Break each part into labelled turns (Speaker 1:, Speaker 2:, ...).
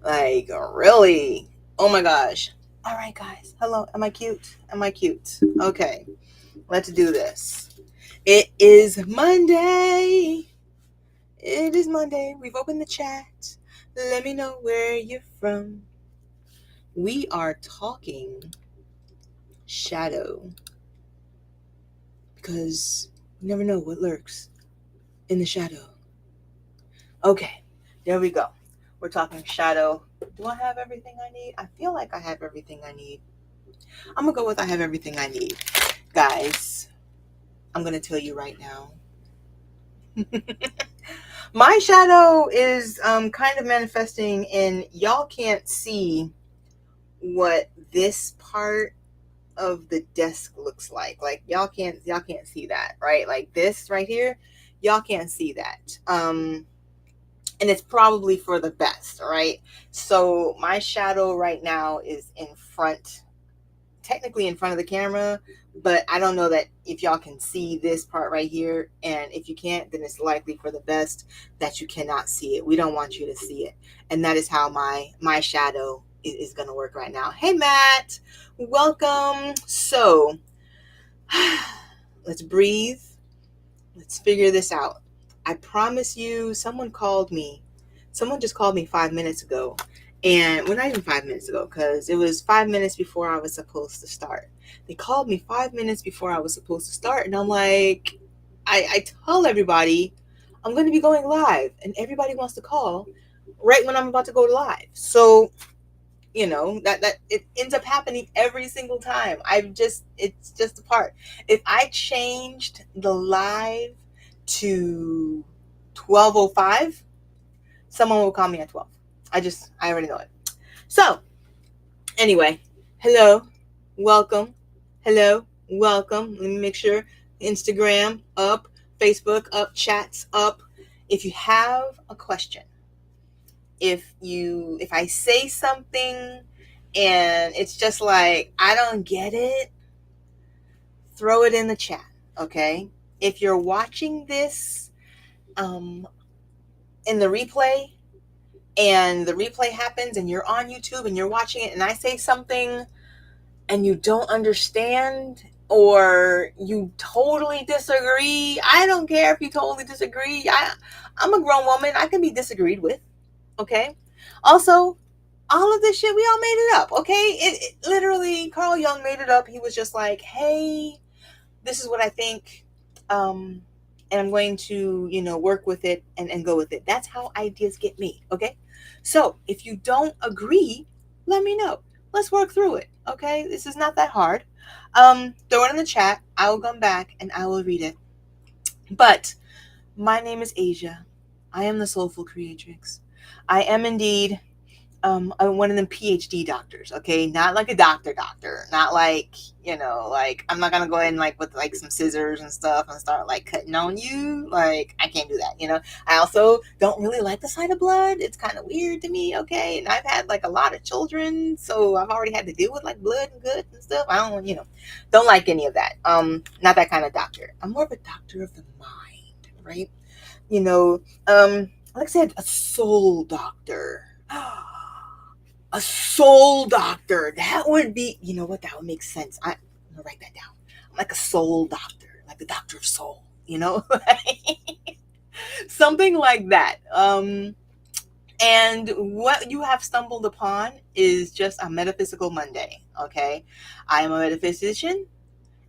Speaker 1: Like, really? Oh my gosh. All right, guys. Hello. Am I cute? Am I cute? Okay. Let's do this. It is Monday. It is Monday. We've opened the chat. Let me know where you're from. We are talking shadow because you never know what lurks in the shadow. Okay, there we go. We're talking shadow. Do I have everything I need? I feel like I have everything I need. I'm gonna go with I have everything I need. Guys, I'm gonna tell you right now. My shadow is kind of manifesting, and y'all can't see what this part of the desk looks like. Like y'all can't see that, right? Like this right here, y'all can't see that. And it's probably for the best, right? So my shadow right now is in front, technically in front of the camera, but I don't know that if y'all can see this part right here. And if you can't, then it's likely for the best that you cannot see it. We don't want you to see it. And that is how my shadow is going to work right now. Hey, Matt, welcome. So let's breathe. Let's figure this out. I promise you, someone just called me 5 minutes ago. And well, not even 5 minutes ago, because it was 5 minutes before I was supposed to start. They called me 5 minutes before I was supposed to start. And I'm like, I tell everybody I'm going to be going live. And everybody wants to call right when I'm about to go live. So, that it ends up happening every single time. It's just a part. If I changed the live to 12:05, someone will call me at 12. I already know it. So anyway, hello, welcome, hello, welcome. Let me make sure. Instagram up, Facebook up, chats up. If you have a question, if I say something and it's just like I don't get it, throw it in the chat, okay? If you're watching this in the replay, and the replay happens and you're on YouTube and you're watching it and I say something and you don't understand or you totally disagree, I don't care if you totally disagree. I'm a grown woman. I can be disagreed with, okay? Also, all of this shit, we all made it up, okay? It literally, Carl Jung made it up. He was just like, hey, this is what I think, and I'm going to, work with it and go with it. That's how ideas get made, okay? So if you don't agree, let me know. Let's work through it, okay? This is not that hard. Throw it in the chat. I will come back and I will read it. But my name is Asia. I am the Soulful Creatrix. I am indeed I'm one of them PhD doctors, okay? Not like a doctor, not like, like I'm not gonna go in like with like some scissors and stuff and start like cutting on you. Like I can't do that. I also don't really like the sight of blood. It's kind of weird to me, okay? And I've had like a lot of children, so I've already had to deal with like blood and guts and stuff. I don't like any of that. Not that kind of doctor. I'm more of a doctor of the mind, right? Like I said, a soul doctor. A soul doctor. That would be, you know what? That would make sense. I'm gonna write that down. I'm like a soul doctor, like the doctor of soul, something like that. And what you have stumbled upon is just a metaphysical Monday, okay? I am a metaphysician,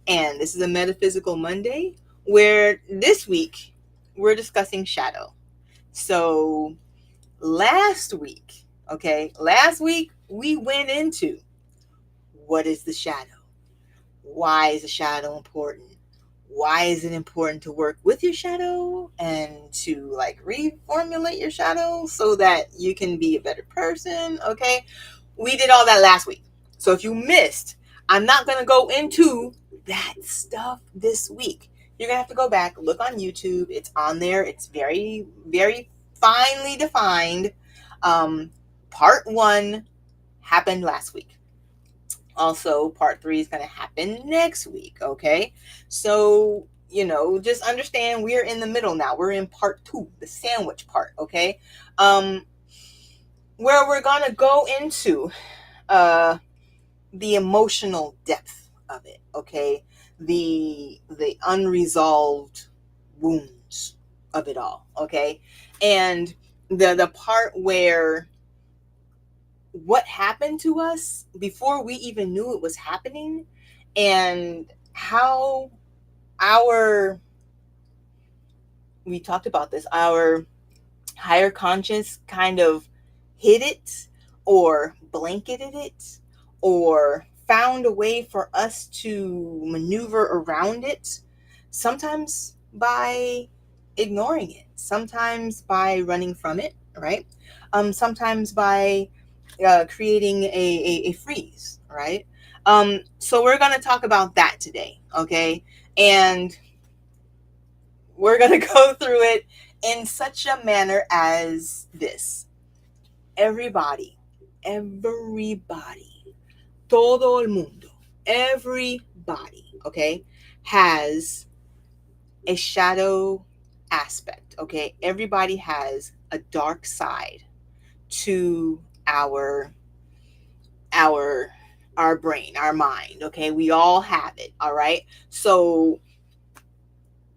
Speaker 1: and this is a metaphysical Monday where this week we're discussing shadow. So last week we went into what is the shadow? Why is the shadow important? Why is it important to work with your shadow and to like reformulate your shadow so that you can be a better person? Okay. We did all that last week. So if you missed, I'm not going to go into that stuff this week. You're going to have to go back, look on YouTube. It's on there. It's very, very finely defined. Part 1 happened last week. Also, part 3 is going to happen next week, okay? So, just understand we're in the middle now. We're in part 2, the sandwich part, okay? where we're gonna go into uh the emotional depth of it, okay? The unresolved wounds of it all, okay? And the part where what happened to us before we even knew it was happening, and how our we talked about this, our higher conscious kind of hid it or blanketed it or found a way for us to maneuver around it, sometimes by ignoring it, sometimes by running from it, right? Sometimes by creating a freeze, right? So we're going to talk about that today, okay? And we're going to go through it in such a manner as this. Everybody, todo el mundo, everybody, okay, has a shadow aspect, okay? Everybody has a dark side to our our brain, our mind, okay? We all have it, all right? So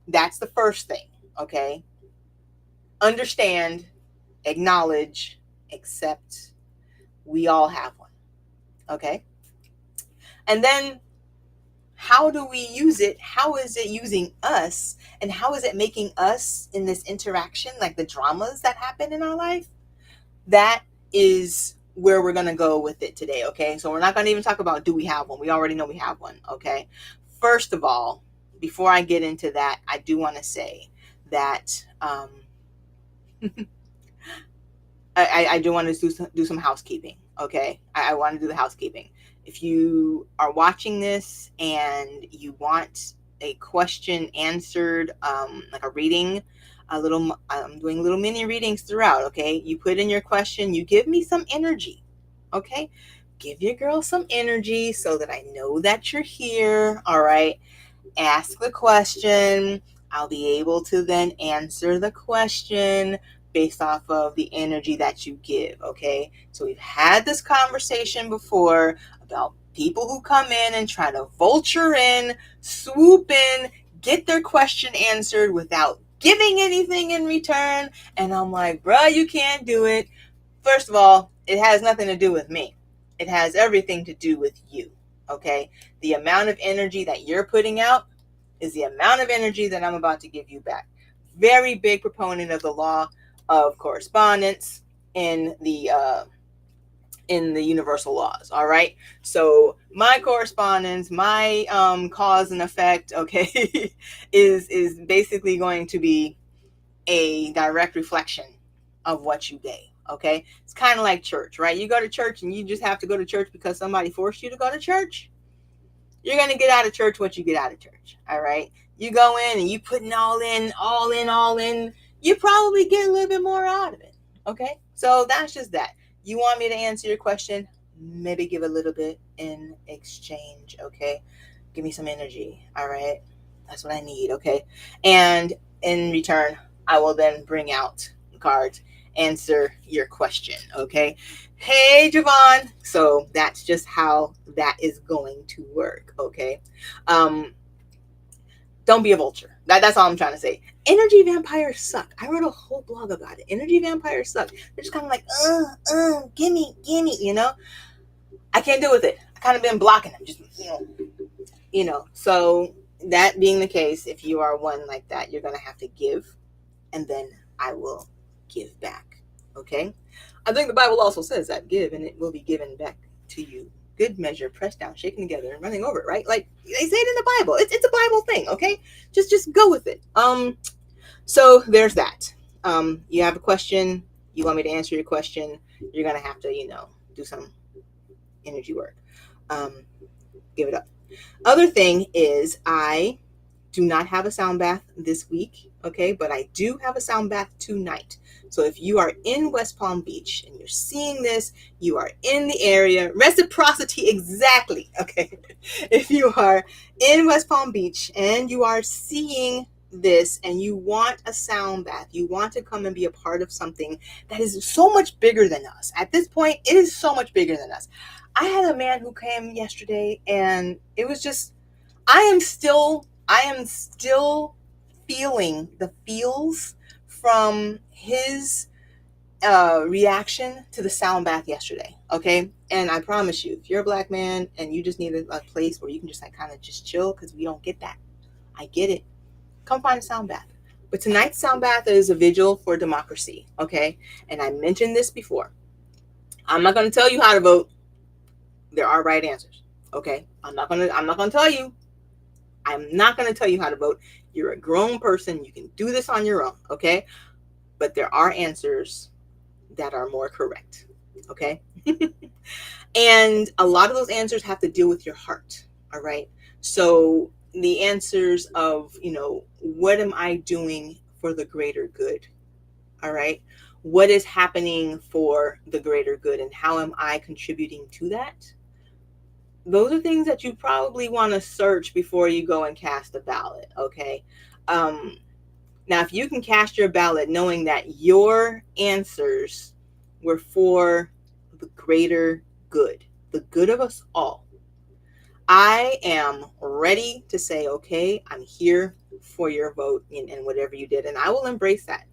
Speaker 1: that's the first thing, okay? Understand, acknowledge, accept, we all have one, okay? And then how do we use it? How is it using us? And how is it making us in this interaction, like the dramas that happen in our life? That is where we're going to go with it today, okay? So we're not going to even talk about do we have one. We already know we have one, okay? First of all, before I get into that, I do want to say that I do want to do some housekeeping, okay? I want to do the housekeeping. If you are watching this and you want a question answered, like a reading, I'm doing little mini readings throughout, okay? You put in your question, you give me some energy, okay? Give your girl some energy so that I know that you're here, all right? Ask the question. I'll be able to then answer the question based off of the energy that you give, okay? So we've had this conversation before about people who come in and try to vulture in, swoop in, get their question answered without giving anything in return. And I'm like, bruh, you can't do it. First of all, it has nothing to do with me. It has everything to do with you, okay? The amount of energy that you're putting out is the amount of energy that I'm about to give you back. Very big proponent of the law of correspondence in the universal laws. All right. So my correspondence, my cause and effect, okay, is basically going to be a direct reflection of what you gave. Okay. It's kind of like church, right? You go to church and you just have to go to church because somebody forced you to go to church. You're going to get out of church what you get out of church. All right. You go in and you putting all in, you probably get a little bit more out of it. Okay. So that's just that. You want me to answer your question? Maybe give a little bit in exchange. Okay. Give me some energy. All right. That's what I need. Okay. And in return, I will then bring out the cards, answer your question. Okay. Hey, Javon. So that's just how that is going to work. Okay. Don't be a vulture. That's all I'm trying to say. Energy vampires suck. I wrote a whole blog about it. Energy vampires suck. They're just kind of like, gimme, you know? I can't deal with it. I kind of been blocking them. Just, So that being the case, if you are one like that, you're going to have to give, and then I will give back. Okay? I think the Bible also says that give, and it will be given back to you. Good measure, pressed down, shaken together, and running over, right? Like they say it in the Bible. It's a Bible thing, okay? Just go with it. So there's that. You have a question. You want me to answer your question. You're going to have to, do some energy work. Give it up. Other thing is I do not have a sound bath this week, okay? But I do have a sound bath tonight. So if you are in West Palm Beach and you're seeing this, you are in the area, reciprocity exactly, okay? If you are in West Palm Beach and you are seeing this and you want a sound bath, you want to come and be a part of something that is so much bigger than us. At this point, it is so much bigger than us. I had a man who came yesterday and it was just, I am still feeling the feels from his reaction to the sound bath yesterday. Okay. And I promise you, if you're a black man and you just need a place where you can just like kind of just chill, because we don't get that. I get it. Come find a sound bath. But tonight's sound bath is a vigil for democracy. Okay. And I mentioned this before. I'm not going to tell you how to vote. There are right answers. Okay. I'm not going to tell you. I'm not going to tell you how to vote. You're a grown person. You can do this on your own. Okay. But there are answers that are more correct. Okay. And a lot of those answers have to deal with your heart. All right. So the answers of, what am I doing for the greater good? All right. What is happening for the greater good and how am I contributing to that? Those are things that you probably want to search before you go and cast a ballot. Okay. Now, if you can cast your ballot knowing that your answers were for the greater good, the good of us all, I am ready to say, okay, I'm here for your vote and whatever you did, and I will embrace that.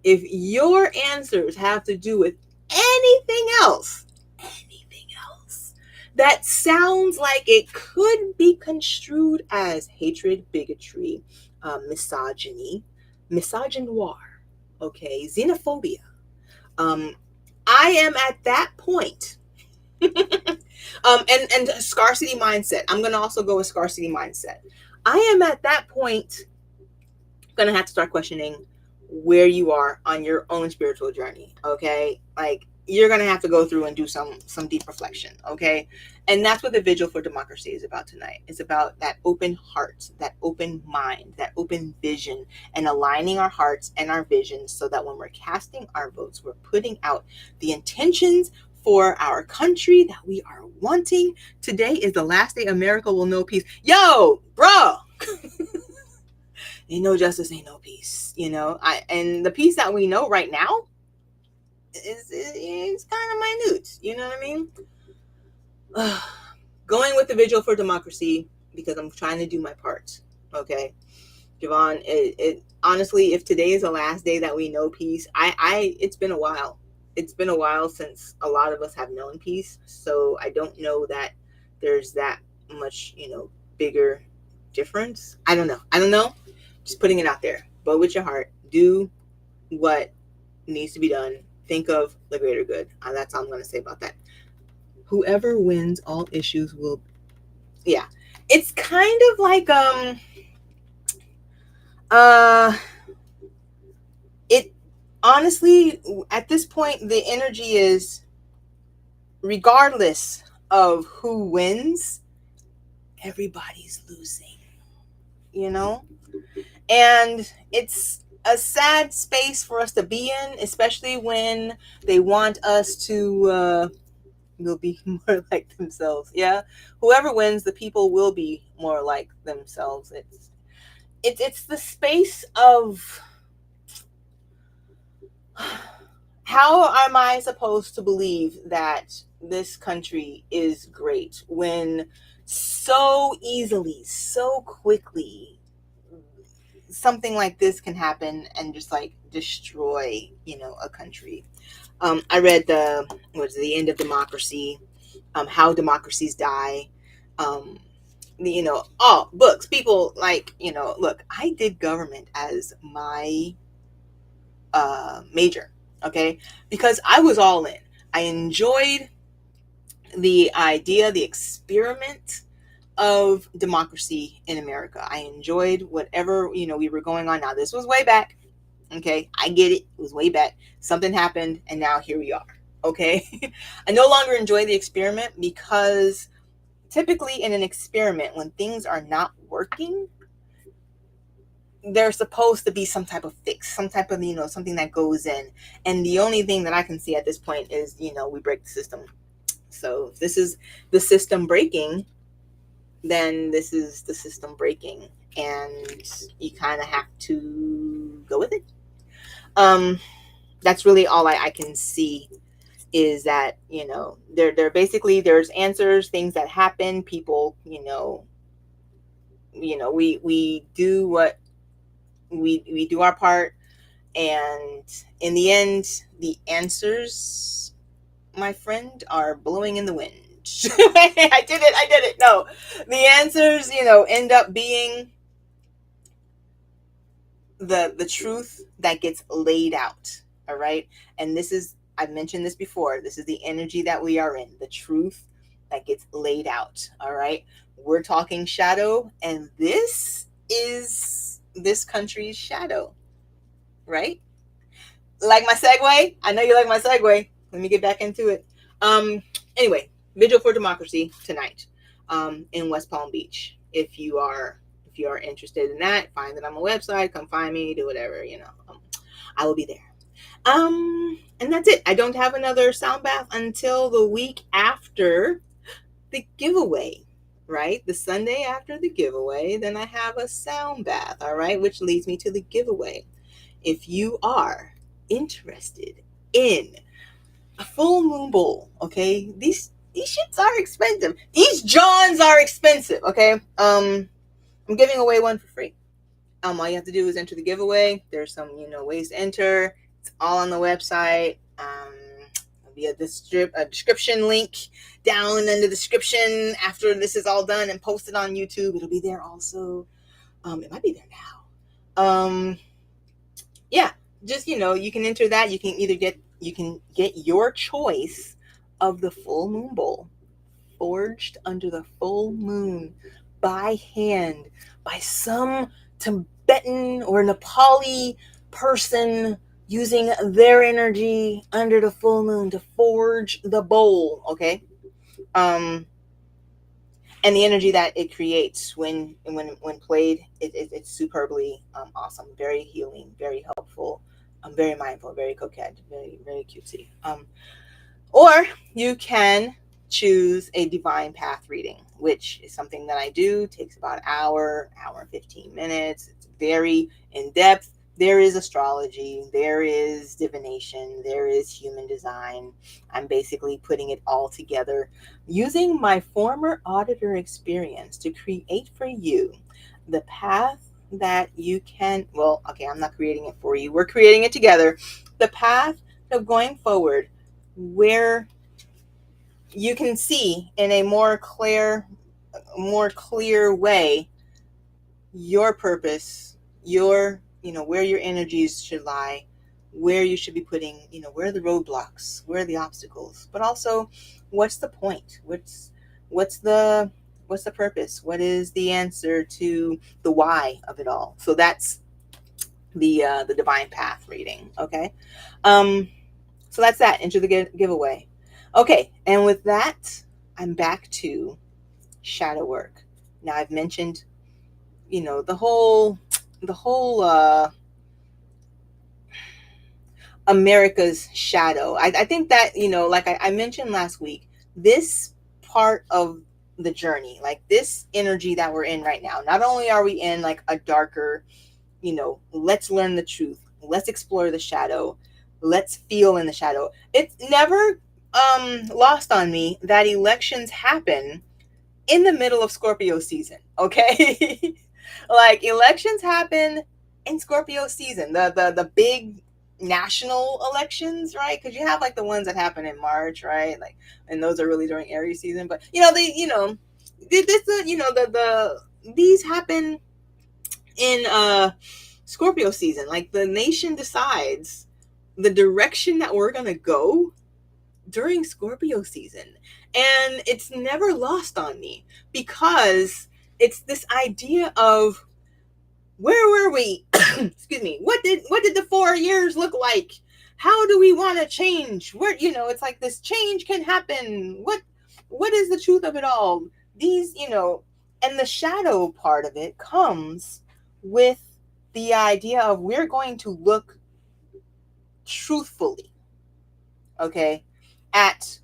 Speaker 1: If your answers have to do with anything else that sounds like it could be construed as hatred, bigotry, misogyny, misogynoir, okay, xenophobia. I am at that point. And scarcity mindset. I'm going to also go with scarcity mindset. I am at that point going to have to start questioning where you are on your own spiritual journey. Okay. Like, you're going to have to go through and do some deep reflection. Okay. And that's what the vigil for democracy is about tonight. It's about that open heart, that open mind, that open vision, and aligning our hearts and our visions so that when we're casting our votes, we're putting out the intentions for our country that we are wanting. Today is the last day America will know peace. Yo, bro. Ain't no justice, ain't no peace. And the peace that we know right now is kind of minute. You know what I mean? Going with the vigil for democracy because I'm trying to do my part. Okay, Javon. It honestly, if today is the last day that we know peace, it's been a while. It's been a while since a lot of us have known peace. So I don't know that there's that much, bigger difference. I don't know. Just putting it out there. But with your heart, do what needs to be done. Think of the greater good. That's all I'm going to say about that. Whoever wins all issues will. Yeah, it's kind of like it honestly at this point the energy is regardless of who wins, everybody's losing. And it's a sad space for us to be in, especially when they want us to will be more like themselves. Yeah, whoever wins, the people will be more like themselves. It's the space of how am I supposed to believe that this country is great when so easily, so quickly, something like this can happen and just like destroy, a country. I read the end of democracy, how democracies die. All books, people like, look, I did government as my major, okay, because I was all in. I enjoyed the idea, the experiment of democracy in America. I enjoyed whatever, we were going on. Now, this was way back. Okay. I get it. It was way back. Something happened and now here we are. Okay. I no longer enjoy the experiment because typically in an experiment, when things are not working, there's supposed to be some type of fix, some type of, something that goes in. And the only thing that I can see at this point is, we break the system. So if this is the system breaking, then this is the system breaking. and you kind of have to go with it. Um, that's really all I can see, is that, they're basically, there's answers, things that happen, people, we do what we do our part, and in the end, the answers, my friend, are blowing in the wind. I did it. No, the answers, end up being the truth that gets laid out. All right. And this is, I've mentioned this before, this is the energy that we are in, the truth that gets laid out. All right. We're talking shadow, and this is this country's shadow, right? Like my segue? I know you like my segue. Let me get back into it. Anyway, Vigil for Democracy tonight, in West Palm Beach. If you are interested in that, find it on my website. Come find me. Do whatever. I will be there. And that's it. I don't have another sound bath until the week after the giveaway. Right, the Sunday after the giveaway, then I have a sound bath. All right, which leads me to the giveaway. If you are interested in a full moon bowl, okay, these shits are expensive. These Johns are expensive, okay. I'm giving away one for free. All you have to do is enter the giveaway. There's some ways to enter. It's all on the website. There'll be a description link down in the description after this is all done and posted on YouTube. It'll be there also. It might be there now. Yeah, just you can enter that. You can get your choice of the full moon bowl, forged under the full moon by hand by some Tibetan or Nepali person, using their energy under the full moon to forge the bowl. Okay. um and the energy that it creates when played, it's superbly awesome, very healing, very helpful, very mindful, very coquette, very very cutesy. Or you can choose a divine path reading, which is something that I do. It takes about an hour and 15 minutes. It's very in depth. There is astrology, there is divination, there is human design. I'm basically putting it all together using my former auditor experience to create for you the path that you can, well, okay, I'm not creating it for you. We're creating it together. The path of going forward, where you can see in a more clear way your purpose, where your energies should lie, where you should be putting, where are the roadblocks, where are the obstacles, but also what's the point, what's the what's the purpose, what is the answer to the why of it all. So that's the divine path reading. Okay. So that's that. Enter the giveaway. Okay, and with that, I'm back to shadow work. Now I've mentioned, the whole America's shadow. I think that, like I mentioned last week, this part of the journey, like this energy that we're in right now, not only are we in like a darker, let's learn the truth, let's explore the shadow, let's feel in the shadow. It's never lost on me that elections happen in the middle of Scorpio season, okay? Like elections happen in Scorpio season, the big national elections, right? Because you have like the ones that happen in March, right? Like, and those are really during Aries season. But these happen in Scorpio season. Like the nation decides the direction that we're gonna go during Scorpio season. And it's never lost on me, because it's this idea of, where were we? Excuse me. What did the 4 years look like? How do we want to change? Where, it's like this change can happen. What is the truth of it all? These, and the shadow part of it comes with the idea of, we're going to look truthfully, okay, at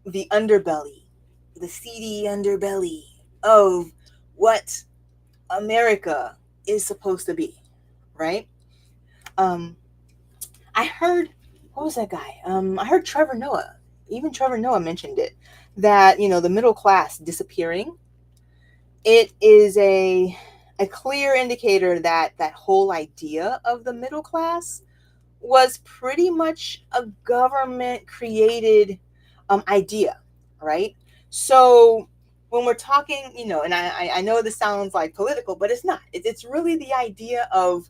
Speaker 1: the underbelly, the seedy underbelly of what America is supposed to be, right? Um, I heard, what was that guy? I heard Trevor Noah, even Trevor Noah mentioned it, that, the middle class disappearing, it is a clear indicator that that whole idea of the middle class was pretty much a government created idea, right? So when we're talking, and I know this sounds like political, but it's not. It's really the idea of,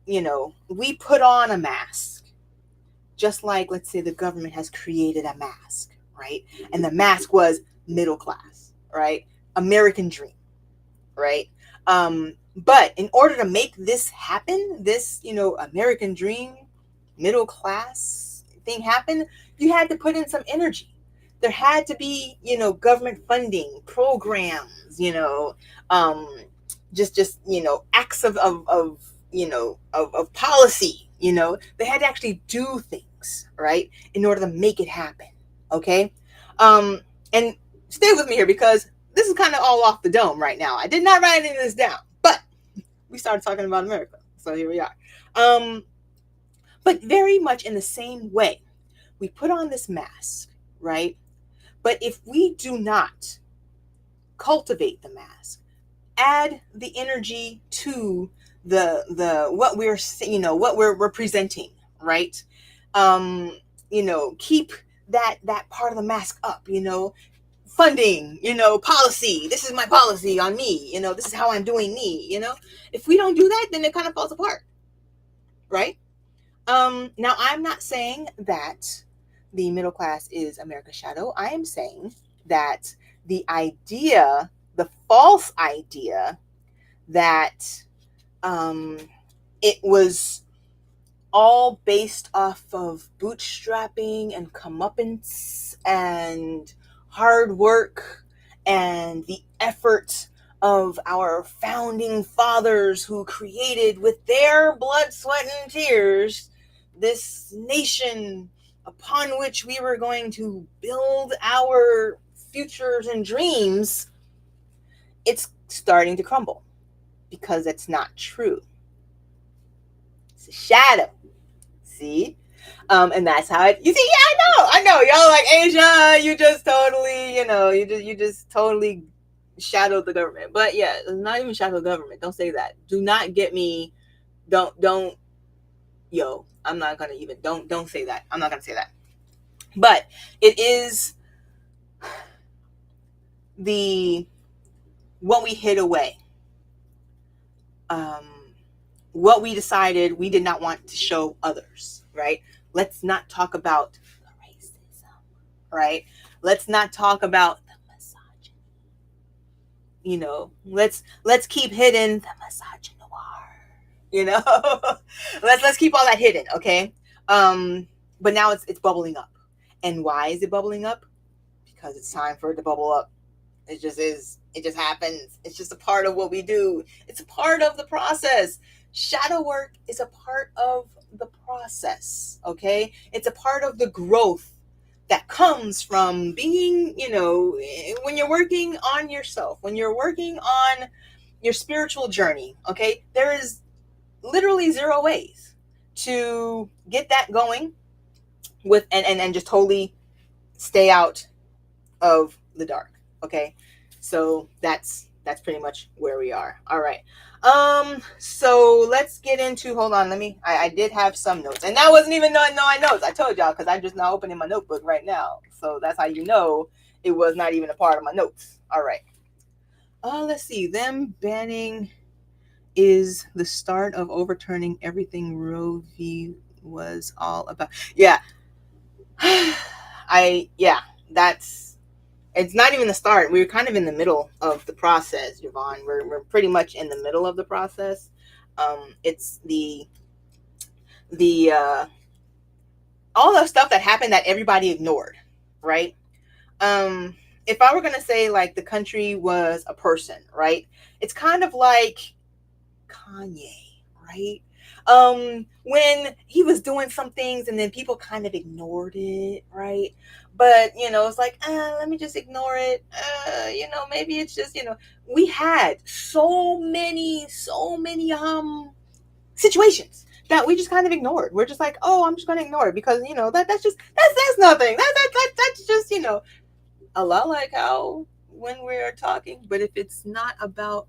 Speaker 1: we put on a mask, just like, let's say, the government has created a mask, right? And the mask was middle class, right? American dream, right? But in order to make this happen, this, American dream, middle class thing happen, you had to put in some energy. There had to be, government funding, programs, um, just acts of policy. They had to actually do things, right, in order to make it happen. Okay, and stay with me here because this is kind of all off the dome right now. I did not write any of this down, but we started talking about America, so here we are. But very much in the same way, we put on this mask, right? But if we do not cultivate the mask, add the energy to the what we're what we're representing, right? Keep that part of the mask up, funding, policy. This is my policy on me, this is how I'm doing me, If we don't do that, then it kind of falls apart, right? Now I'm not saying that the middle class is America's shadow. I am saying that the idea, the false idea that it was all based off of bootstrapping and comeuppance and hard work and the effort of our founding fathers who created with their blood, sweat, and tears this nation upon which we were going to build our futures and dreams. It's starting to crumble because it's not true. It's a shadow. See? And that's how it, you see, yeah, I know. Y'all like, Asia, you just totally, you just totally shadowed the government. But yeah, it's not even shadow government. Don't say that. Do not get me, don't, I'm not gonna even, don't say that. I'm not gonna say that. But it is what we hid away. What we decided we did not want to show others, right? Let's not talk about the racism, right? Let's not talk about the misogyny. Let's keep hidden the misogynoir. let's keep all that hidden, okay? But now it's bubbling up. And why is it bubbling up? Because it's time for it to bubble up. It just is. It just happens. It's just a part of what we do. It's a part of the process. Shadow work is a part of the process, okay? It's a part of the growth that comes from being, when you're working on yourself, when you're working on your spiritual journey, okay? There is literally zero ways to get that going with and just totally stay out of the dark, okay? So that's pretty much where we are. All right. So let's get into, hold on, I did have some notes, and that wasn't even my notes. I told y'all, because I'm just now opening my notebook right now. So that's how you know it was not even a part of my notes. All right. Let's see. Them banning is the start of overturning everything Roe v. was all about. Yeah. That's, it's not even the start. We're kind of in the middle of the process, Yvonne. We're pretty much in the middle of the process. It's the all the stuff that happened that everybody ignored, right? If I were gonna say like the country was a person, right? It's kind of like Kanye, right? When he was doing some things and then people kind of ignored it, right? But it's like, let me just ignore it. Maybe it's just, we had so many situations that we just kind of ignored. We're just like, oh, I'm just gonna ignore it because that's nothing. That's just a lot like how when we're talking. But if it's not about,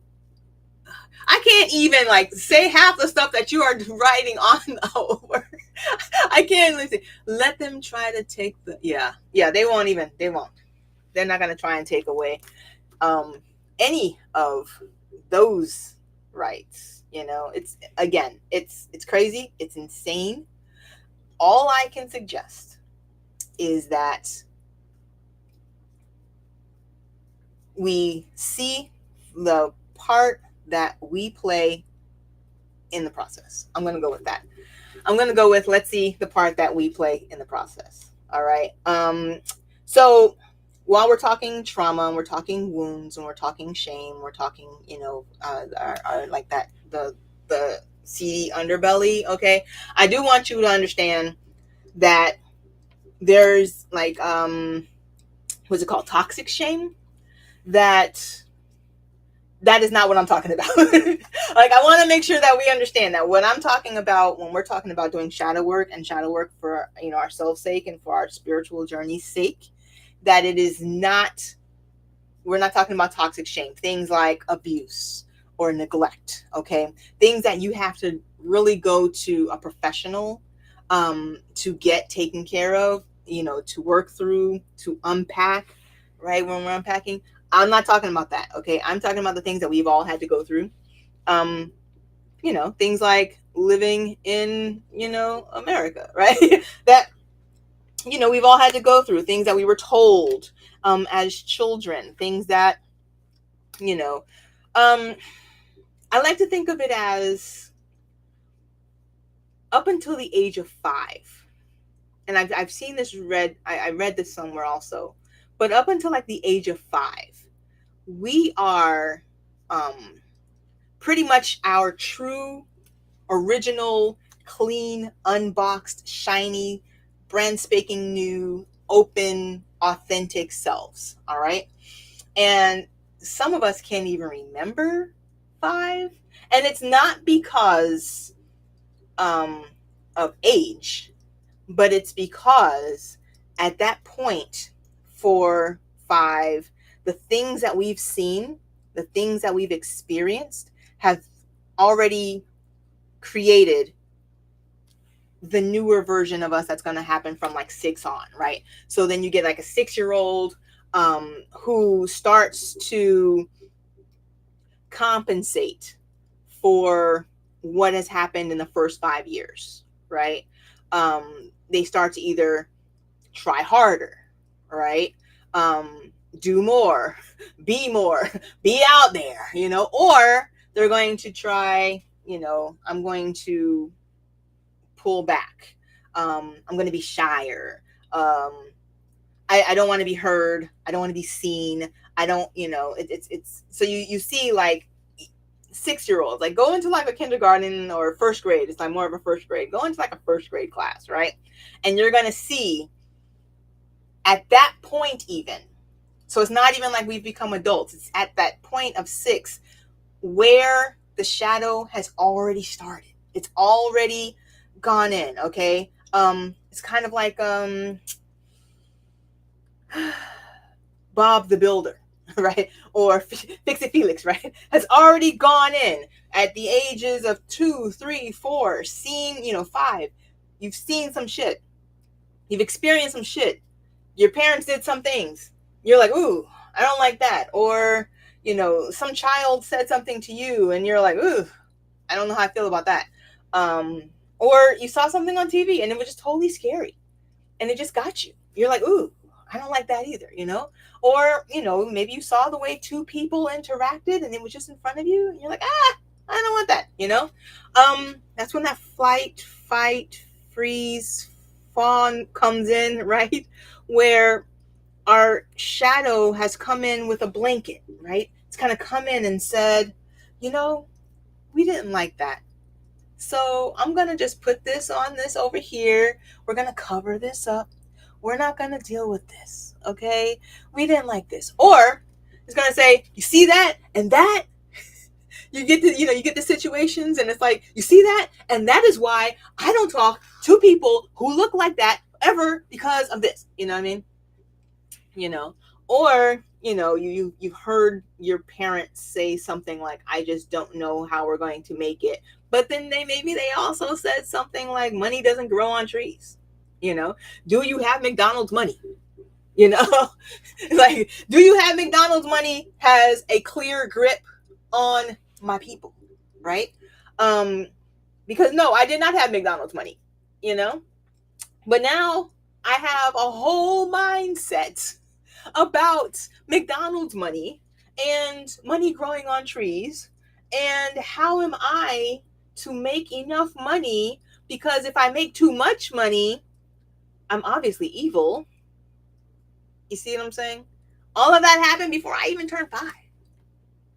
Speaker 1: I can't even like say half the stuff that you are writing on over. I can't listen. Let them try to take the yeah. They won't. They're not gonna try and take away any of those rights. It's again, it's crazy. It's insane. All I can suggest is that we see the part that we play in the process. I'm going to go with that. I'm going to go with, let's see the part that we play in the process. All right. So while we're talking trauma and we're talking wounds and we're talking shame, we're talking, our like that, the seedy underbelly. Okay. I do want you to understand that there's like, what's it called? Toxic shame. That is not what I'm talking about. Like, I want to make sure that we understand that what I'm talking about when we're talking about doing shadow work and shadow work for, our soul's sake and for our spiritual journey's sake, that it is not, we're not talking about toxic shame, things like abuse or neglect. Okay. Things that you have to really go to a professional, to get taken care of, to work through, to unpack, right? When we're unpacking, I'm not talking about that. Okay. I'm talking about the things that we've all had to go through. Things like living in, America, right? That, we've all had to go through things that we were told, as children, things that, I like to think of it as up until the age of 5. And I've seen this I read this somewhere also, but up until like the age of 5, we are, pretty much our true, original, clean, unboxed, shiny, brand spanking new, open, authentic selves. All right. And some of us can't even remember 5. And it's not because of age, but it's because at that point, 4, 5, the things that we've seen, the things that we've experienced have already created the newer version of us that's going to happen from like 6 on, right? So then you get like a 6-year-old who starts to compensate for what has happened in the first 5 years, right? They start to either try harder, right? Do more, be out there, or they're going to try, I'm going to pull back. I'm going to be shyer. I don't want to be heard. I don't want to be seen. I don't, it's so you see like 6-year-olds like go into like a kindergarten or first grade. It's like more of a first grade. Go into like a first grade class, right? And you're going to see at that point even. So it's not even like we've become adults. It's at that point of 6 where the shadow has already started. It's already gone in, okay? It's kind of like Bob the Builder, right? Or Fix-It Felix, right? Has already gone in at the ages of 2, 3, 4, seen, 5. You've seen some shit. You've experienced some shit. Your parents did some things. You're like, ooh, I don't like that. Or, some child said something to you and you're like, ooh, I don't know how I feel about that. Or you saw something on TV and it was just totally scary and it just got you. You're like, ooh, I don't like that either, Or, maybe you saw the way 2 people interacted and it was just in front of you and you're like, I don't want that, That's when that flight, fight, freeze, fawn comes in, right? Where our shadow has come in with a blanket, right? It's kind of come in and said, we didn't like that. So I'm going to just put this on this over here. We're going to cover this up. We're not going to deal with this. Okay. We didn't like this. Or it's going to say, you see that and that? You get to, you get the situations and it's like, you see that? And that is why I don't talk to people who look like that ever because of this. You know what I mean? You know, or you've heard your parents say something like, I just don't know how we're going to make it, but then they also said something like, money doesn't grow on trees. Do you have McDonald's money? you know like, do you have McDonald's money has a clear grip on my people, right? um because no, I did not have McDonald's money, you know but now I have a whole mindset about McDonald's money and money growing on trees, and how am I to make enough money, because if I make too much money, I'm obviously evil. You see what I'm saying? All of that happened before I even turned 5,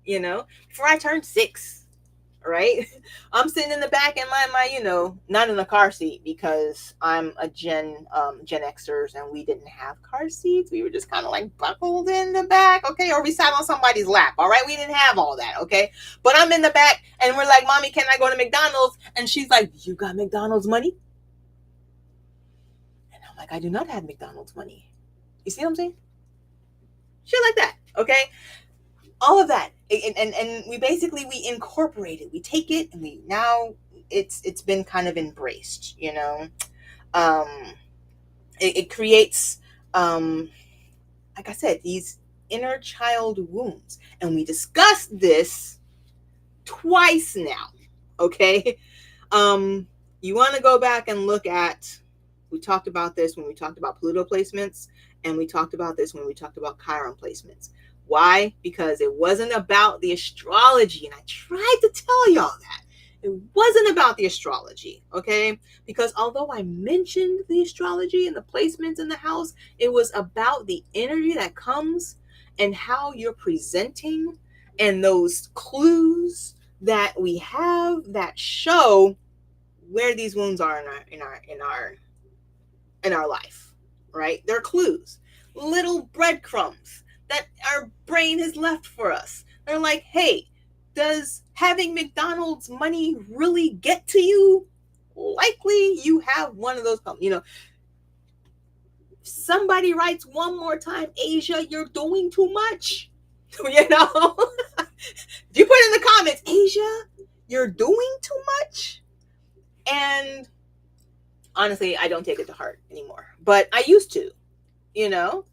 Speaker 1: before I turned 6. Right? I'm sitting in the back in my not in a car seat, because I'm a Gen Xers and we didn't have car seats. We were just kind of like buckled in the back, okay? Or we sat on somebody's lap, all right? We didn't have all that, okay? But I'm in the back and we're like, Mommy, can I go to McDonald's? And she's like, you got McDonald's money? And I'm like, I do not have McDonald's money. You see what I'm saying? Shit like that, okay? All of that, and we incorporate it, we take it, and we now it's been kind of embraced. um it creates, like I said, these inner child wounds, and we discussed this twice now, okay? You want to go back and look at, we talked about this when we talked about Pluto placements, and we talked about this when we talked about Chiron placements. Why? Because it wasn't about the astrology, and I tried to tell y'all that. It wasn't about the astrology, okay? Because although I mentioned the astrology and the placements in the house, it was about the energy that comes and how you're presenting, and those clues that we have that show where these wounds are in our life, right? They're clues, little breadcrumbs that our brain has left for us. They're like, hey, does having McDonald's money really get to you? Likely you have one of those problems. Somebody writes one more time, Asia, you're doing too much. You know? You put in the comments, Asia, you're doing too much. And honestly, I don't take it to heart anymore. But I used to, you know.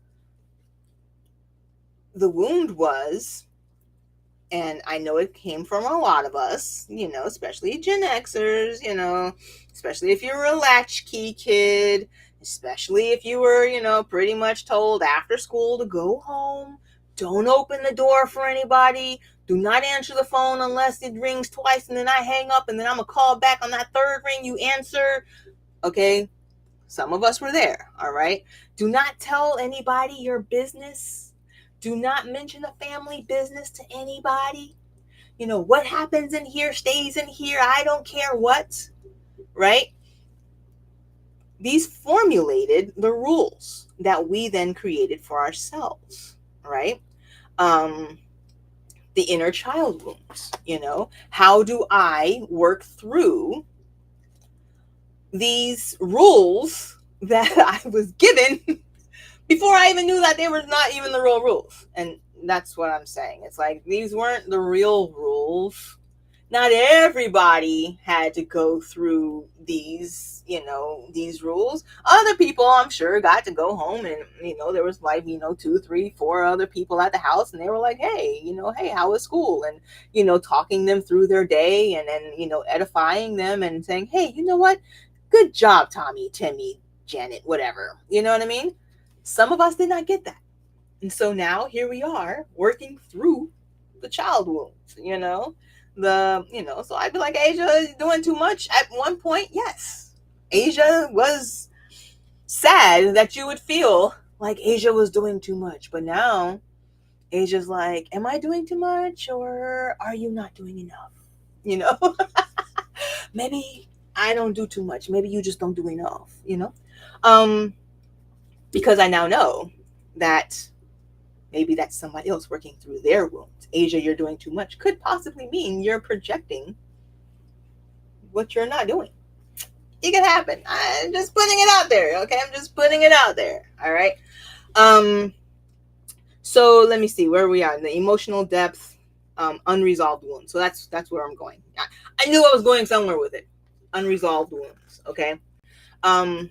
Speaker 1: The wound was, and I know it came from a lot of us, especially Gen Xers, especially if you were a latchkey kid, especially if you were, pretty much told after school to go home, don't open the door for anybody, do not answer the phone unless it rings twice and then I hang up and then I'm going to call back on that third ring, you answer. Okay, some of us were there, all right? Do not tell anybody your business. Do not mention a family business to anybody. What happens in here stays in here. I don't care what, right? These formulated the rules that we then created for ourselves, right? The inner child wounds, how do I work through these rules that I was given before I even knew that they were not even the real rules? And that's what I'm saying. It's like, these weren't the real rules. Not everybody had to go through these, these rules. Other people, I'm sure, got to go home and, there was like, 2, 3, 4 other people at the house, and they were like, hey, hey, how was school? And, talking them through their day, and then, edifying them and saying, hey, you know what? Good job, Tommy, Timmy, Janet, whatever. You know what I mean? Some of us did not get that. And so now here we are working through the child wounds, so I'd be like, Asia is doing too much. At one point, yes, Asia was sad that you would feel like Asia was doing too much. But now Asia's like, am I doing too much, or are you not doing enough? Maybe I don't do too much. Maybe you just don't do enough, you know? Um, because I now know that maybe that's somebody else working through their wounds. Asia, you're doing too much could possibly mean you're projecting what you're not doing. It can happen. I'm just putting it out there, okay? I'm just putting it out there. All right. Um, so let me see where we are. The emotional depth, unresolved wounds. So that's where I'm going. I knew I was going somewhere with it. Unresolved wounds. Okay. Um,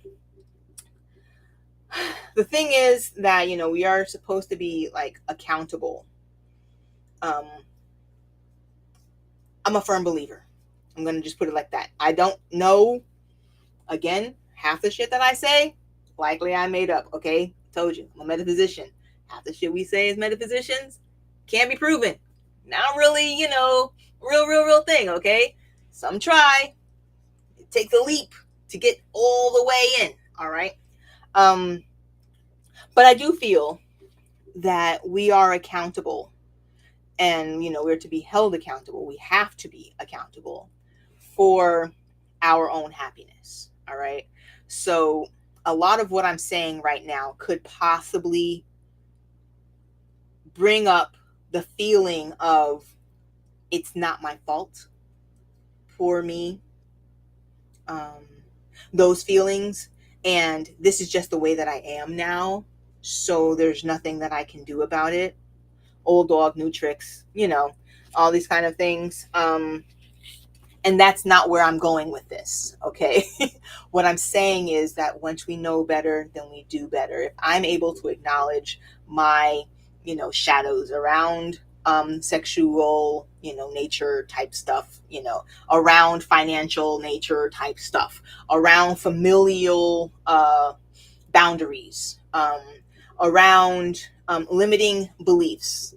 Speaker 1: the thing is that we are supposed to be like accountable. Um, I'm a firm believer. I'm gonna just put it like that. I don't know. Again, half the shit that I say, likely I made up. Okay, told you, I'm a metaphysician. Half the shit we say as metaphysicians can't be proven. Not really, real thing. Okay, some try. It takes a leap to get all the way in. All right. Um, but I do feel that we are accountable, and we're to be held accountable. We have to be accountable for our own happiness. All right. So a lot of what I'm saying right now could possibly bring up the feeling of it's not my fault. Poor me. Um, those feelings. And this is just the way that I am now. So there's nothing that I can do about it. Old dog, new tricks, all these kind of things. And that's not where I'm going with this, okay? What I'm saying is that once we know better, then we do better. If I'm able to acknowledge my, shadows around sexual, nature type stuff, around financial nature type stuff, around familial boundaries, around limiting beliefs,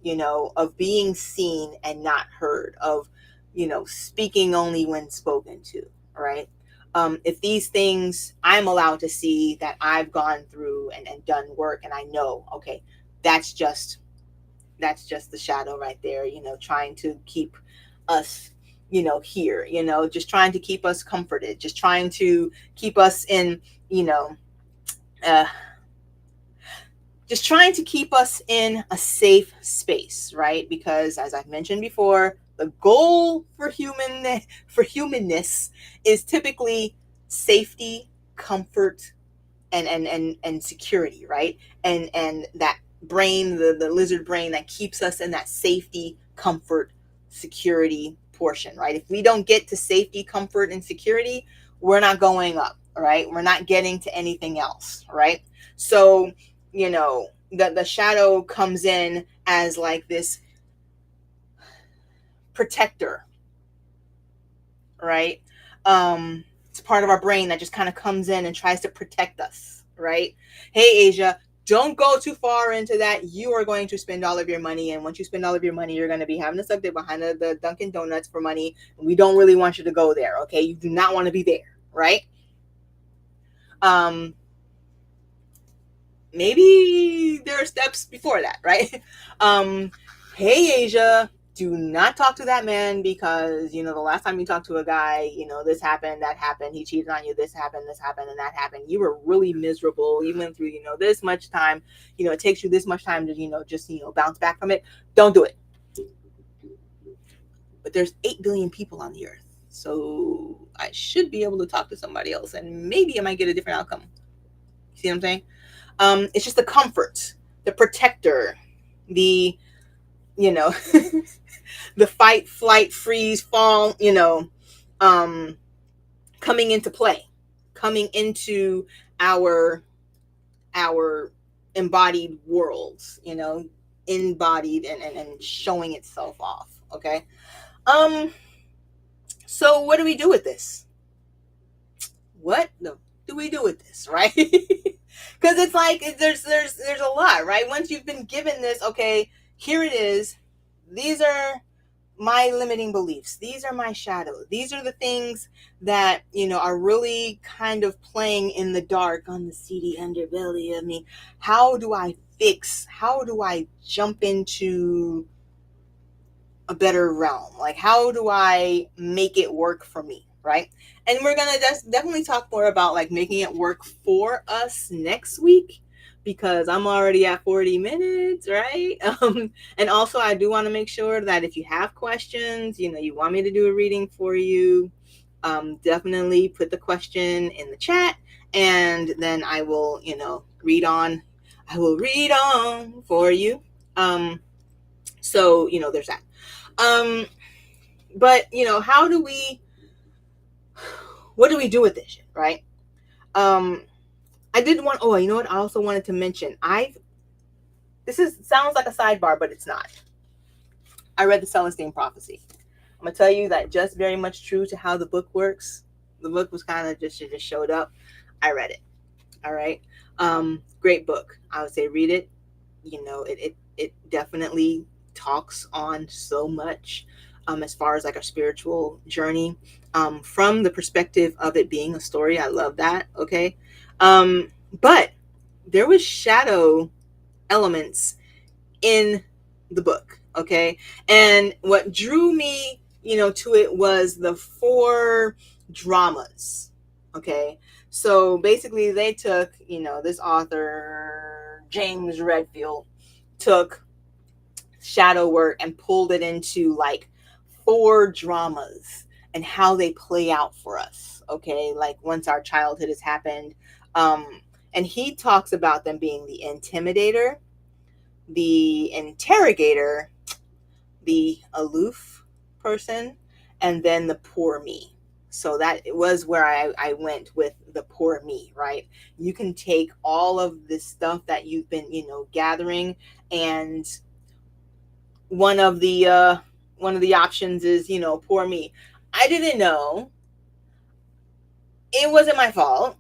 Speaker 1: of being seen and not heard, of speaking only when spoken to, right? If these things I'm allowed to see that I've gone through and done work, and I know, okay, that's just the shadow right there, trying to keep us, here, just trying to keep us comforted, just trying to keep us in, uh, just trying to keep us in a safe space, right? Because as I've mentioned before, the goal for humanness is typically safety, comfort, and security, right? And that brain, the lizard brain that keeps us in that safety, comfort, security portion, right? If we don't get to safety, comfort, and security, we're not going up, right? We're not getting to anything else, right? So the shadow comes in as like this protector, right? It's part of our brain that just kind of comes in and tries to protect us, right? Hey, Asia, don't go too far into that. You are going to spend all of your money, and once you spend all of your money, you're going to be having to suck it behind the Dunkin' Donuts for money. And we don't really want you to go there, okay? You do not want to be there, right? Maybe there are steps before that, right? Hey, Asia, do not talk to that man because, the last time you talked to a guy, this happened, that happened, he cheated on you, this happened, and that happened. You were really miserable. You went through, this much time, it takes you this much time to, just, bounce back from it. Don't do it. But there's 8 billion people on the earth. So I should be able to talk to somebody else and maybe I might get a different outcome. See what I'm saying? It's just the comfort, the protector, the, the fight, flight, freeze, fall, coming into play, coming into our embodied worlds, embodied and showing itself off. Okay. So what do we do with this? What do we do with this, right? Because it's like there's a lot, right? Once you've been given this, okay, here it is. These are my limiting beliefs. These are my shadows. These are the things that, are really kind of playing in the dark on the seedy underbelly of me. How do I jump into a better realm? Like, how do I make it work for me, right? And we're gonna just definitely talk more about like making it work for us next week, because I'm already at 40 minutes, right? And also I do want to make sure that if you have questions, you want me to do a reading for you, definitely put the question in the chat, and then I will, read on. I will read on for you. So there's that. Um, but how do we? What do we do with this shit, right? Um, I did want. Oh, you know what? I also wanted to mention. This is sounds like a sidebar, but it's not. I read the Celestine Prophecy. I'm gonna tell you that just very much true to how the book works. The book was kind of just showed up. I read it. All right. Great book. I would say read it. It definitely talks on so much, as far as like a spiritual journey, from the perspective of it being a story. I love that. Okay. But there was shadow elements in the book. Okay. And what drew me, to it was the four dramas. Okay. So basically they took, this author, James Redfield, took shadow work and pulled it into like four dramas and how they play out for us. Okay. Like once our childhood has happened. And he talks about them being the intimidator, the interrogator, the aloof person, and then the poor me. So that was where I went with the poor me, right? You can take all of this stuff that you've been, gathering, and one of the options is, poor me. I didn't know. It wasn't my fault.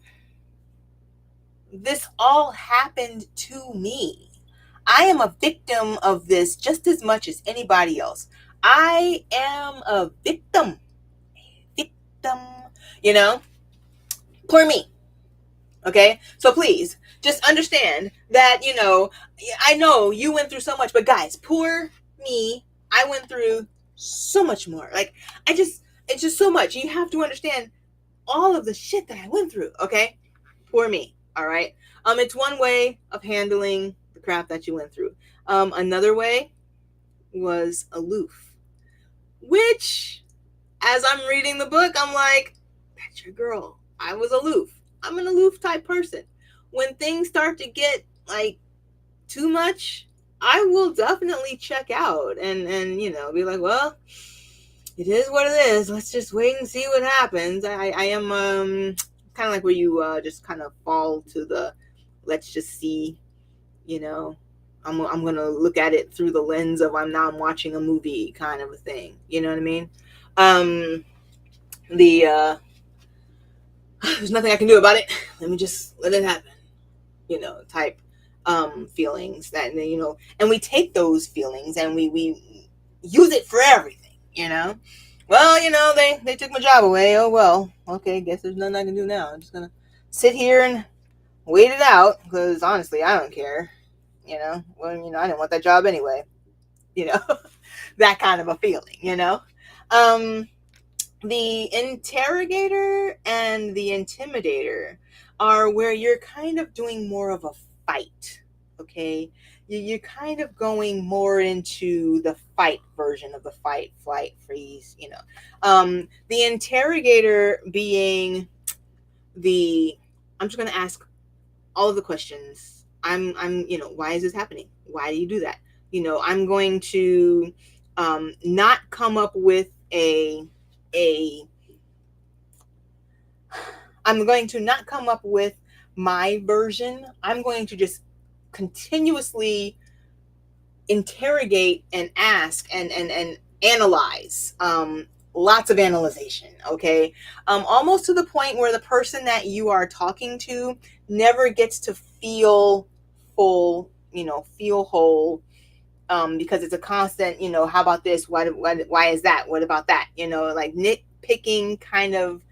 Speaker 1: This all happened to me. I am a victim of this just as much as anybody else. I am a victim. Victim. You know? Poor me. Okay? So please, just understand that, I know you went through so much, but guys, poor me, I went through so much more. Like, it's just so much. You have to understand all of the shit that I went through, okay? Poor me, all right? It's one way of handling the crap that you went through. Another way was aloof, which, as I'm reading the book, I'm like, that's your girl. I was aloof. I'm an aloof type person. When things start to get like too much, I will definitely check out and be like, well, it is what it is. Let's just wait and see what happens. I am kind of like where you just kind of fall to the let's just see, I'm gonna look at it through the lens of I'm watching a movie kind of a thing. You know what I mean? The there's nothing I can do about it. Let me just let it happen. Type feelings that and we take those feelings and we use it for everything. Well, they took my job away. Oh well, okay, guess there's nothing I can do now. I'm just gonna sit here and wait it out, because honestly I don't care. Well, I didn't want that job anyway. you know that kind of a feeling. um the interrogator and the intimidator are where you're kind of doing more of a fight. Okay, you're kind of going more into the fight version of the fight, flight, freeze. The interrogator being the I'm just going to ask all of the questions. I'm why is this happening? Why do you do that? I'm going to not come up with a I'm going to not come up with my version. I'm going to just continuously interrogate and ask and analyze. Lots of analyzation. Okay. Almost to the point where the person that you are talking to never gets to feel full, feel whole. Because it's a constant, how about this? Why is that? What about that? Like nitpicking, kind of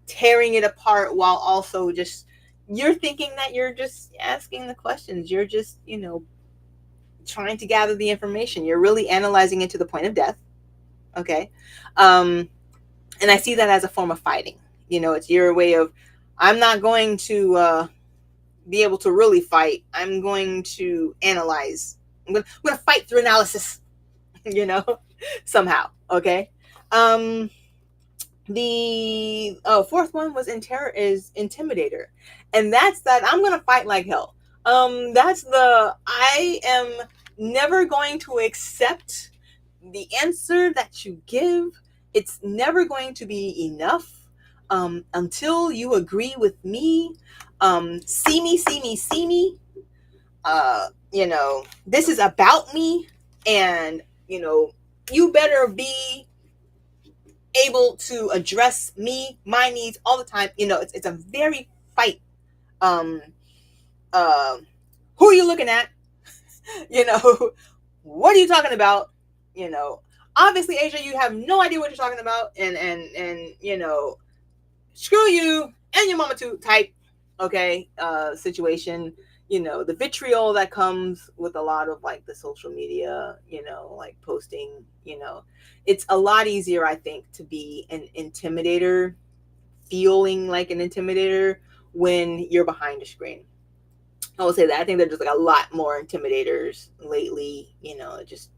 Speaker 1: tearing it apart, while also just you're thinking that you're just asking the questions. You're just, trying to gather the information. You're really analyzing it to the point of death. Okay. And I see that as a form of fighting. It's your way of, I'm not going to be able to really fight. I'm going to analyze. I'm gonna fight through analysis, you know, somehow. Okay. Um, the fourth one was is intimidator, and that's that I'm gonna fight like hell. That's the I am never going to accept the answer that you give. It's never going to be enough until you agree with me. See me, see me, see me. This is about me, and you better be able to address me, my needs all the time. It's a very fight. Um, uh, who are you looking at? you know, what are you talking about? You know, Obviously, Asia, you have no idea what you're talking about, and screw you and your mama too type, okay, situation. The vitriol that comes with a lot of like the social media, like posting, it's a lot easier, I think, to be an intimidator, feeling like an intimidator when you're behind a screen. I will say that I think there's just like a lot more intimidators lately, just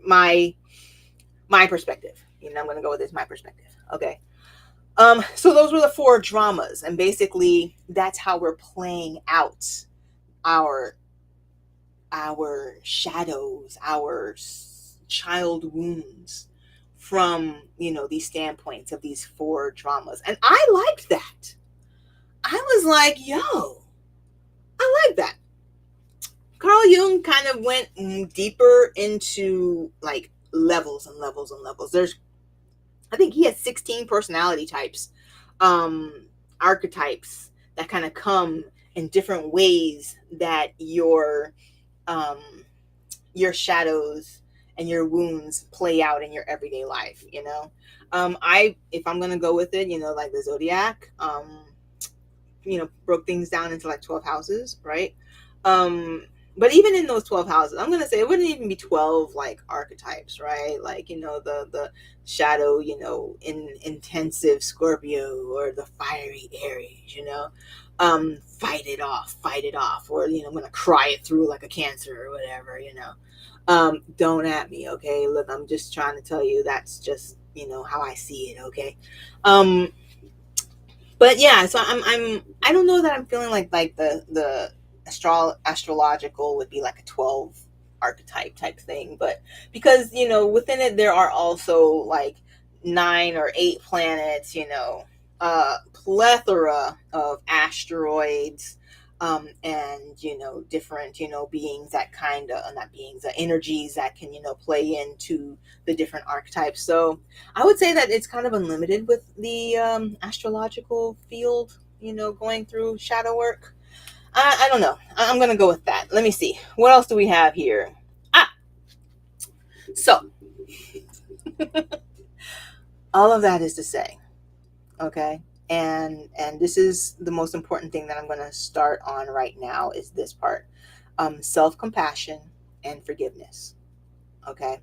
Speaker 1: my perspective. I'm gonna go with this, my perspective. Okay. So those were the four dramas, and basically that's how we're playing out our shadows, our child wounds from these standpoints of these four dramas. And I liked that. I was like, yo, I like that. Carl Jung kind of went deeper into like levels and levels and levels. I think he has 16 personality types, archetypes that kind of come in different ways that um, your shadows and your wounds play out in your everyday life. If I'm gonna go with it, like the zodiac, broke things down into like 12 houses, right? But even in those 12 houses, I'm gonna say it wouldn't even be 12 like archetypes, right? Like the shadow, in intensive Scorpio, or the fiery Aries, fight it off, or I'm gonna cry it through like a Cancer or whatever. Don't at me, okay? Look, I'm just trying to tell you that's just how I see it, okay? um but yeah, so I don't know that I'm feeling like the astrological would be like a 12 archetype type thing, but because within it there are also like 9 or 8 planets, plethora of asteroids, and different beings that kind of, not beings, energies that can play into the different archetypes. So I would say that it's kind of unlimited with the astrological field, going through shadow work. I don't know. I'm going to go with that. Let me see. What else do we have here? Ah, so all of that is to say, okay? And this is the most important thing that I'm going to start on right now, is this part. Self-compassion and forgiveness, okay?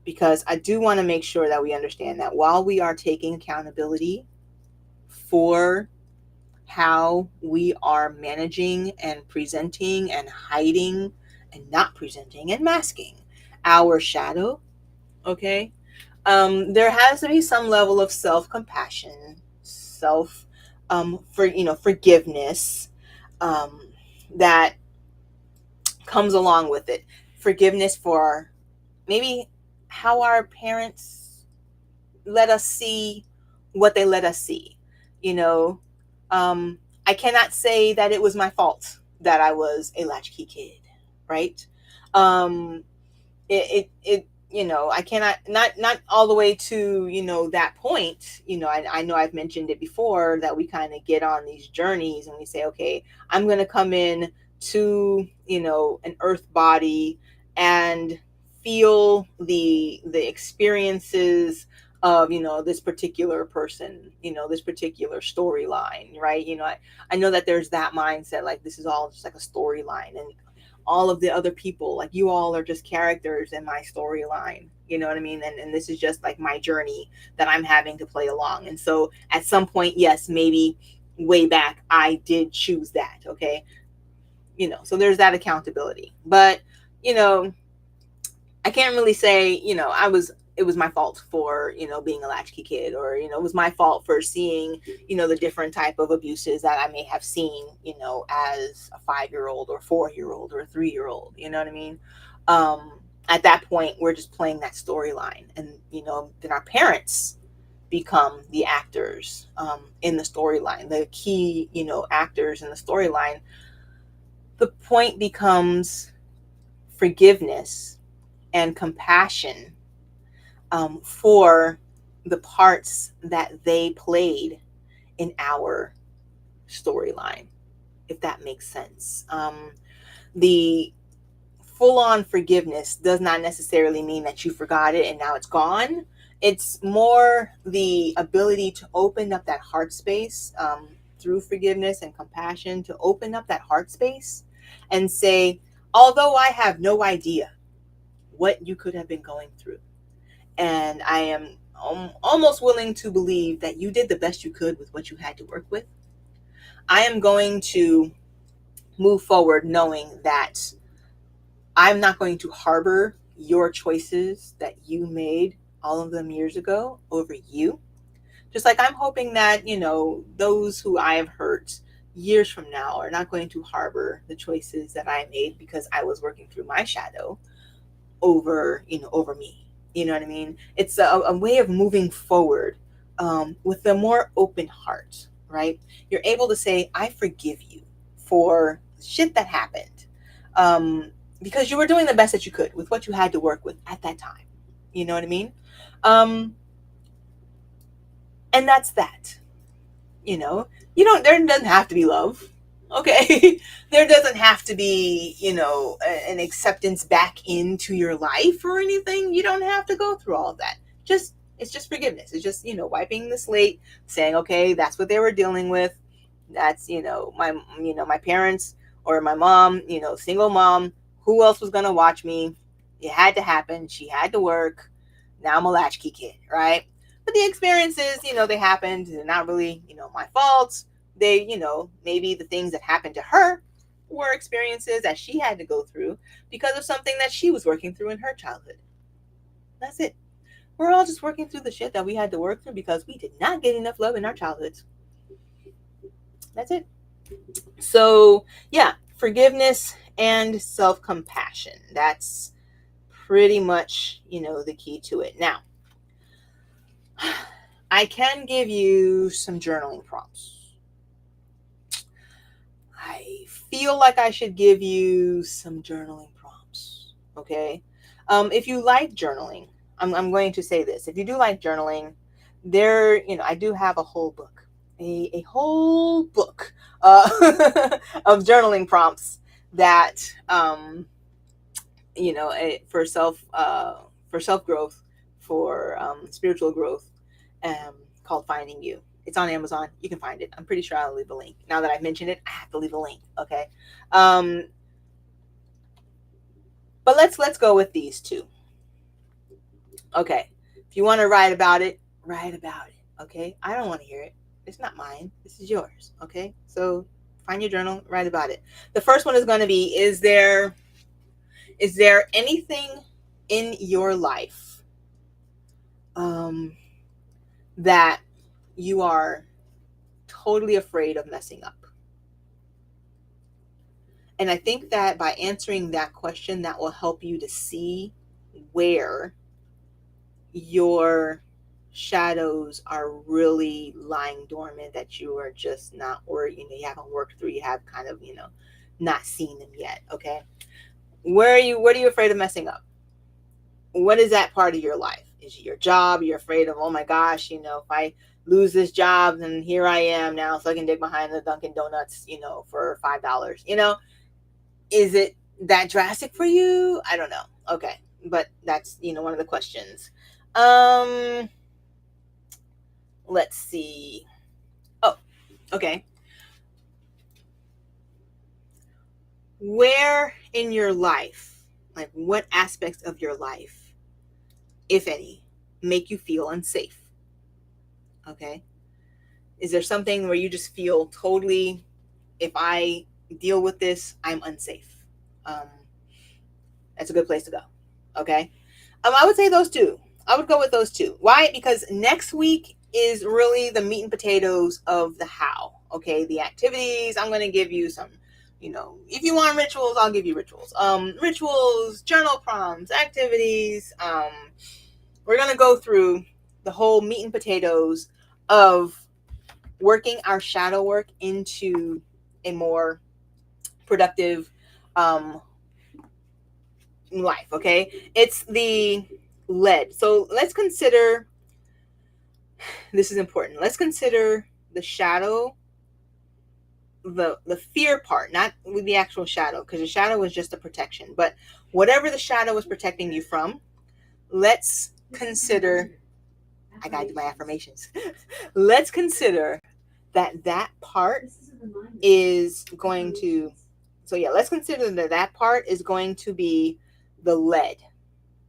Speaker 1: Because I do want to make sure that we understand that while we are taking accountability for how we are managing and presenting and hiding and not presenting and masking our shadow, okay, there has to be some level of self-compassion, self forgiveness, um, that comes along with it. Forgiveness for maybe how our parents let us see what they let us see. You know, I cannot say that it was my fault that I was a latchkey kid, right? Um, it I cannot, not all the way to that point. I know I've mentioned it before, that we kind of get on these journeys and we say, okay, I'm going to come in to an earth body and feel the experiences of this particular person, this particular storyline, right? I know that there's that mindset, like this is all just like a storyline, and all of the other people. Like, you all are just characters in my storyline. You know what I mean? And this is just like my journey that I'm having to play along. And so at some point, yes, maybe way back, I did choose that. Okay. So there's that accountability. But, you know, I can't really say, it was my fault for, being a latchkey kid, or, it was my fault for seeing, the different type of abuses that I may have seen, as a 5-year old or 4-year old or a 3-year old. You know what I mean? At that point, we're just playing that storyline. And, then our parents become the actors in the storyline, the key, actors in the storyline. The point becomes forgiveness and compassion for the parts that they played in our storyline, if that makes sense. The full on forgiveness does not necessarily mean that you forgot it and now it's gone. It's more the ability to open up that heart space through forgiveness and compassion, to open up that heart space and say, although I have no idea what you could have been going through, and I am almost willing to believe that you did the best you could with what you had to work with, I am going to move forward knowing that I'm not going to harbor your choices that you made all of them years ago over you. Just like I'm hoping that, those who I have hurt years from now are not going to harbor the choices that I made because I was working through my shadow over me. You know what I mean? It's a way of moving forward with a more open heart, right? You're able to say, I forgive you for shit that happened, because you were doing the best that you could with what you had to work with at that time. You know what I mean? Um, and that's that. You know, there doesn't have to be love. Okay. There doesn't have to be, an acceptance back into your life or anything. You don't have to go through all of that. It's just forgiveness. It's just, wiping the slate, saying, okay, that's what they were dealing with. That's, my parents or my mom, single mom. Who else was going to watch me? It had to happen. She had to work. Now I'm a latchkey kid, right? But the experiences, they happened. They're not really, my fault. They, maybe the things that happened to her were experiences that she had to go through because of something that she was working through in her childhood. That's it. We're all just working through the shit that we had to work through because we did not get enough love in our childhoods. That's it. So, yeah, forgiveness and self-compassion. That's pretty much, the key to it. Now, I can give you some journaling prompts. I feel like I should give you some journaling prompts. Okay. If you like journaling, I'm going to say this. If you do like journaling, I do have a whole book, a whole book of journaling prompts that, for self growth, for spiritual growth, called Finding You. It's on Amazon. You can find it. I'm pretty sure I'll leave a link. Now that I've mentioned it, I have to leave a link. Okay. Um, but let's go with these two. Okay. If you want to write about it, write about it. Okay. I don't want to hear it. It's not mine. This is yours. Okay. So find your journal, write about it. The first one is going to be, is there anything in your life that you are totally afraid of messing up? And I think that by answering that question, that will help you to see where your shadows are really lying dormant, that you are just not, or, you haven't worked through, you have kind of, not seen them yet. Okay. What are you afraid of messing up? What is that part of your life? Is it your job? You're afraid of, oh my gosh, if I lose this job, then here I am now, so I can dig behind the Dunkin' Donuts, for $5. Is it that drastic for you? I don't know. Okay. But that's, one of the questions. Let's see. Oh, okay. where in your life, like what aspects of your life, if any, make you feel unsafe? Okay. Is there something where you just feel totally, if I deal with this, I'm unsafe? Um, that's a good place to go. Okay. I would say those two. I would go with those two. Why? Because next week is really the meat and potatoes of the how. Okay. The activities. I'm going to give you some, if you want rituals, I'll give you rituals. Rituals, journal prompts, activities. We're going to go through the whole meat and potatoes of working our shadow work into a more productive life. Okay. It's the lead. So let's consider, this is important. Let's consider the shadow, the fear part, not with the actual shadow, because the shadow is just a protection. But whatever the shadow is protecting you from, let's consider, I gotta do my affirmations. Let's consider that part is going to, so yeah, let's consider that part is going to be the lead.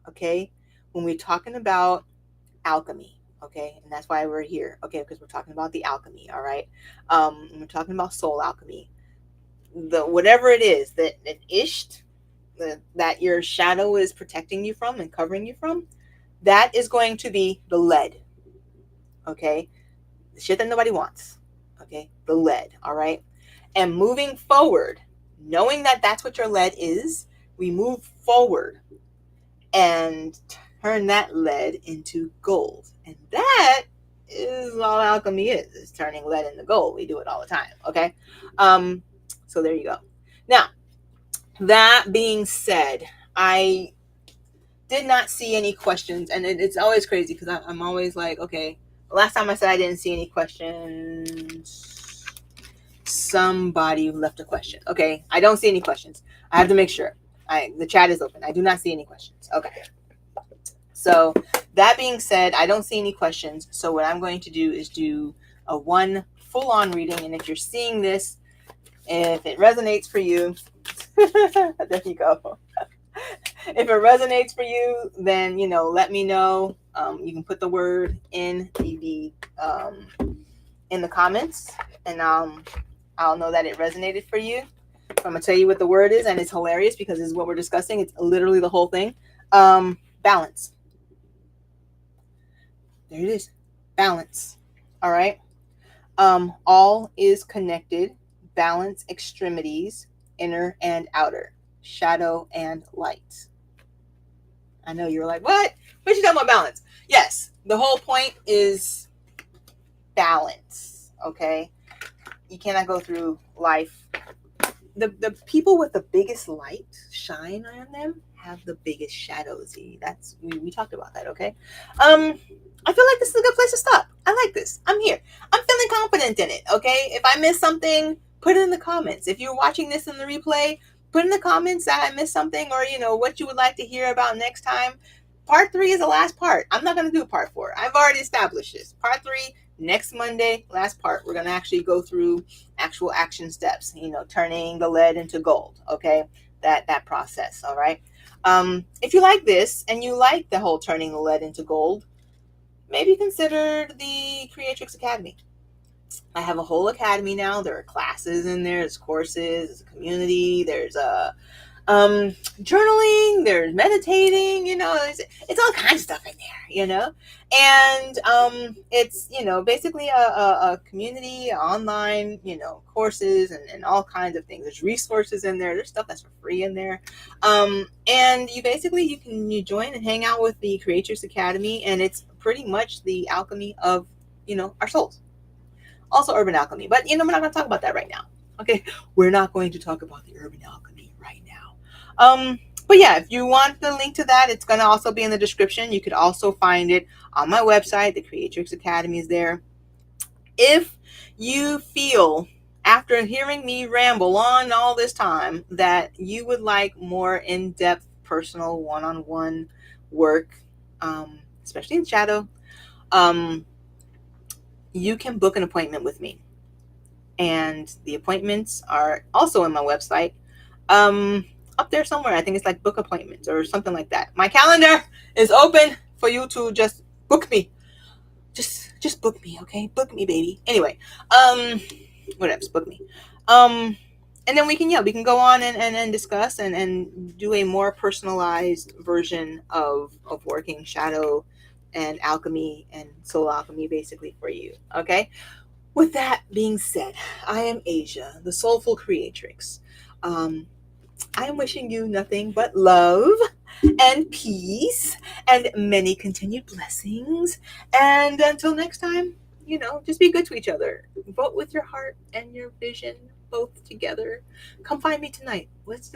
Speaker 1: Okay. When we're talking about alchemy. Okay. And that's why we're here. Okay. Because we're talking about the alchemy. All right. We're talking about soul alchemy. The whatever it is that that your shadow is protecting you from and covering you from, that is going to be the lead. Okay. The shit that nobody wants. Okay. The lead. All right. And moving forward, knowing that that's what your lead is, we move forward and turn that lead into gold. And that is all alchemy is turning lead into gold. We do it all the time. Okay. So there you go. Now, that being said, I did not see any questions, and it's always crazy because I'm always like, okay, last time I said I didn't see any questions, somebody left a question. Okay, I don't see any questions. I have to make sure. The chat is open. I do not see any questions. Okay. So that being said, I don't see any questions. So what I'm going to do is do a one full-on reading. And if you're seeing this, if it resonates for you, there you go. If it resonates for you, then, let me know. You can put the word in the comments, and I'll know that it resonated for you. I'm going to tell you what the word is, and it's hilarious because this is what we're discussing. It's literally the whole thing. Balance. There it is. Balance. All right. All is connected. Balance extremities, inner and outer, shadow and light. I know you're like, what? What you talking about balance? Yes. The whole point is balance. Okay. You cannot go through life. The people with the biggest light shine on them have the biggest shadows. That's we talked about that. Okay. I feel like this is a good place to stop. I like this. I'm here. I'm feeling confident in it. Okay. If I miss something, put it in the comments. If you're watching this in the replay, put in the comments that I missed something, or what you would like to hear about next time. Part 3 is the last part. I'm not going to do part 4. I've already established this. Part 3 next Monday, last part. We're going to actually go through actual action steps, turning the lead into gold. Okay. That process. All right. If you like this and you like the whole turning the lead into gold, maybe consider the Creatrix Academy. I have a whole academy now. There are classes in there, there's courses, there's a community, there's journaling, there's meditating, it's all kinds of stuff in there, and it's basically a community, online, courses and all kinds of things. There's resources in there, there's stuff that's for free in there, and you can join and hang out with the Creatrix Academy, and it's pretty much the alchemy of our souls. Also urban alchemy, but we're not going to talk about that right now. Okay, we're not going to talk about the urban alchemy right now. But yeah, if you want the link to that, it's going to also be in the description. You could also find it on my website. The Creatrix Academy is there. If you feel, after hearing me ramble on all this time, that you would like more in-depth personal one-on-one work, especially in shadow, you can book an appointment with me. And the appointments are also on my website. Up there somewhere. I think it's like book appointments or something like that. My calendar is open for you to just book me. Just book me, okay? Book me, baby. Anyway, whatever, book me. Um, and then we can go on and discuss and do a more personalized version of working shadow and alchemy and soul alchemy basically for you. Okay. With that being said, I am Asia, the soulful creatrix. Um, I am wishing you nothing but love and peace and many continued blessings. And until next time, just be good to each other. Vote with your heart and your vision both together. Come find me tonight. Let's